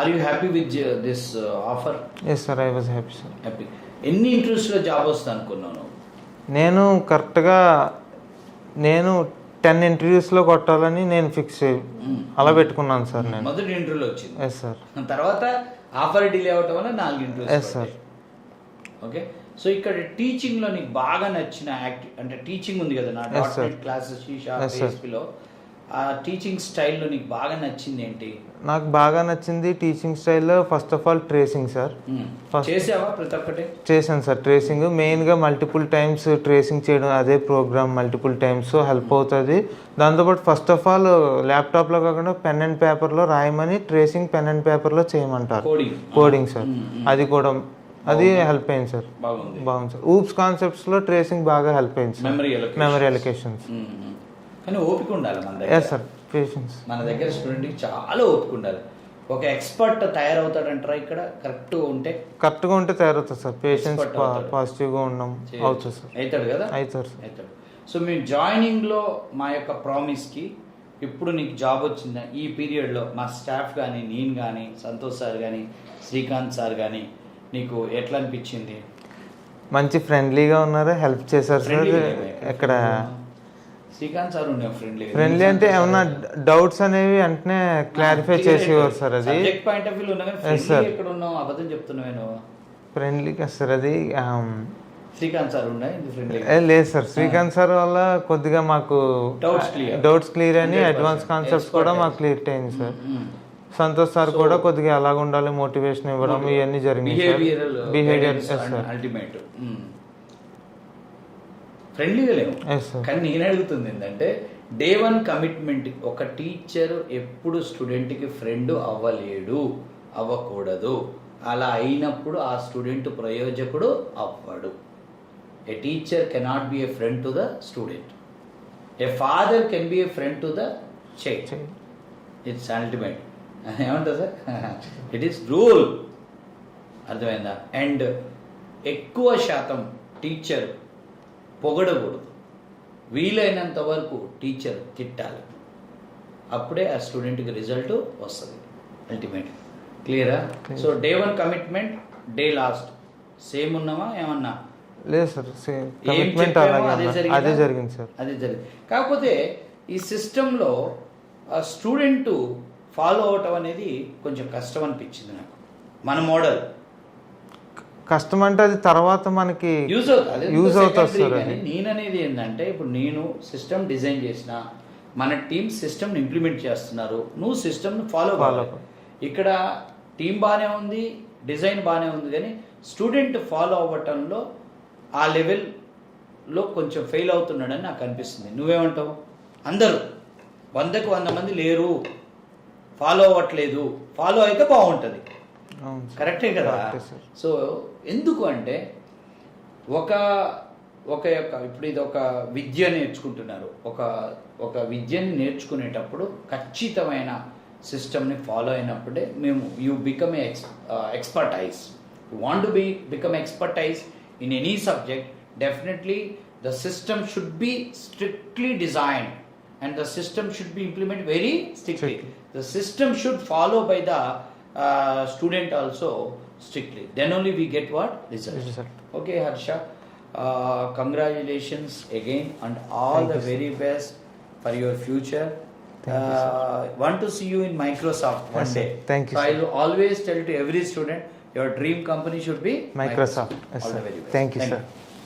Are you happy with this offer? Yes sir, I was happy sir. Happy. ఎన్ని ఇంట్రెస్ట్లో job వస్తుంది అనుకున్నాను? నేను కరెక్ట్గా 10 ఇంటర్వ్యూస్లో కొట్టాలని నేను ఫిక్స్ అలా పెట్టుకున్నాను సార్. నేను మొదటి ఇంటర్వ్యూలో వచ్చింది. Yes sir. తర్వాత ఆఫర్ డిలే అవటం వల్ల 4 interviews. Yes sir. Okay. So ఇక్కడ టీచింగ్లో నీకు బాగా నచ్చిన అంటే టీచింగ్ ఉంది కదా, నా డాట్ క్లాసెస్ లో ఆ టీచింగ్ స్టైల్లో నీకు బాగా నచ్చింది ఏంటి? నాకు బాగా నచ్చింది టీచింగ్ స్టైల్లో first of all tracing sir. చేసావా ప్రతి ఒక్కటి? చేశాను సార్. ట్రేసింగ్ మెయిన్గా మల్టిపుల్ టైమ్స్ ట్రేసింగ్ చేయడం, అదే ప్రోగ్రామ్ మల్టిపుల్ టైమ్స్ హెల్ప్ అవుతుంది. దాంతోపాటు ఫస్ట్ ఆఫ్ ఆల్ ల్యాప్టాప్లో కాకుండా పెన్ అండ్ పేపర్లో రాయమని ట్రేసింగ్ పెన్ అండ్ పేపర్లో చేయమంటారు. Coding sir. అది కూడా అది హెల్ప్ అయింది సార్. బాగుంది సార్. ఊప్స్ కాన్సెప్ట్స్లో ట్రేసింగ్ బాగా హెల్ప్ అయింది సార్. Memory allocations. కానీ ఓపిక ఉండాలి మన దగ్గర. Yes sir. పేషెన్స్. మన దగ్గర స్టూడెంట్కి చాలా ఓపిక ఉండాలి. ఒక ఎక్స్పర్ట్ తయారవుతాడంటారా ఇక్కడ? కరెక్ట్గా ఉంటే తయారవుతుంది సార్. పేషెన్స్, పాజిటివ్గా ఉండడం అవుతుంది సార్. అవుతాడు కదా? అవుతాడు. సో మేము జాయినింగ్లో మా యొక్క ప్రామిస్కి ఇప్పుడు నీకు జాబ్ వచ్చిందా ఈ పీరియడ్లో మా స్టాఫ్ కానీ, నేను కానీ, సంతోష్ సార్ కానీ, శ్రీకాంత్ సార్ కానీ నీకు ఎట్లా అనిపించింది? మంచి ఫ్రెండ్లీగా ఉన్నారు, హెల్ప్ చేశారు సార్. ఎక్కడ శ్రీకాంత్ సార్ ఫ్రెండ్లీ అంటే ఏమన్నా డౌట్స్ అనేవి వెంటనే క్లారిఫై చేసేవారు సార్. అది పాయింట్ ఆఫ్ వ్యూ ఎక్కడ ఉన్నావు? అబద్ధం చెప్తున్నావు. ఫ్రెండ్లీగా సార్. అది శ్రీకాంత్ సార్ లేదు సార్. శ్రీకాంత్ సార్ వల్ల కొద్దిగా మాకు డౌట్స్ క్లియర్ అని అడ్వాన్స్ కాన్సెప్ట్స్ కూడా మాకు క్లియర్ అయింది సార్. సంతోష్ సార్ కూడా కొద్దిగా అలాగ ఉండాలి, మోటివేషన్ ఇవ్వడం, ఇవన్నీ జరిగింది. బిహేవియర్ అల్టిమేట్ ఫ్రెండ్లీగా లేవు. కానీ నేను అడుగుతుంది ఏంటంటే డే 1 కమిట్మెంట్. ఒక టీచర్ ఎప్పుడు స్టూడెంట్కి ఫ్రెండ్ అవ్వకూడదు. అలా అయినప్పుడు ఆ స్టూడెంట్ ప్రయోజకుడు అవ్వడు. A teacher cannot be a friend to the student. A father can be a friend to the child. It's ultimate. ఏమంటారు సార్? It is rule. అర్థమైందా? అండ్ ఎక్కువ శాతం టీచర్ పొగడకూడదు. వీలైనంత వరకు టీచర్ తిట్టాలి. అప్పుడే ఆ స్టూడెంట్కి రిజల్ట్ వస్తుంది అల్టిమేట్. క్లియరా? So day 1 commitment, day last same ఉన్నామా? ఏమన్నా లేదు సార్. అదే జరిగింది సార్. అదే జరిగింది. కాకపోతే ఈ సిస్టంలో స్టూడెంట్ ఫాలో అవటం అనేది కొంచెం కష్టం అనిపించింది నాకు. మన మోడల్ కష్టం అంటే అది తర్వాత మనకి యూజ్ అవుతుంది సార్. నేననేది ఏంటంటే ఇప్పుడు నేను సిస్టమ్ డిజైన్ చేసిన, మన టీమ్ సిస్టమ్ ఇంప్లిమెంట్ చేస్తున్నారు, నువ్వు సిస్టమ్ను ఫాలో కావాలి. ఇక్కడ టీం బాగానే ఉంది, డిజైన్ బాగానే ఉంది, కానీ స్టూడెంట్ ఫాలో అవ్వటంలో ఆ లెవెల్లో కొంచెం ఫెయిల్ అవుతున్నాడని నాకు అనిపిస్తుంది. నువ్వేమంటావు? అందరూ 100కు 100 మంది లేరు, ఫాలో అవ్వట్లేదు. ఫాలో అయితే బాగుంటుంది. కరెక్టే కదా? సో ఎందుకు అంటే ఇప్పుడు ఇది ఒక విద్య నేర్చుకుంటున్నారు. ఒక విద్యని నేర్చుకునేటప్పుడు ఖచ్చితమైన సిస్టమ్ని ఫాలో అయినప్పుడే you become a expertise. You want to become expertise in any subject. Definitely the system should be strictly designed and the system should be implemented very strictly. The system should follow by the student also strictly. Then only we get what? Result. Okay, Harsha. Congratulations again and all the very best for your future. Want to see you in Microsoft one day. Thank you. So I will always tell to every student, your dream company should be Microsoft. All the very best. Thank you, sir.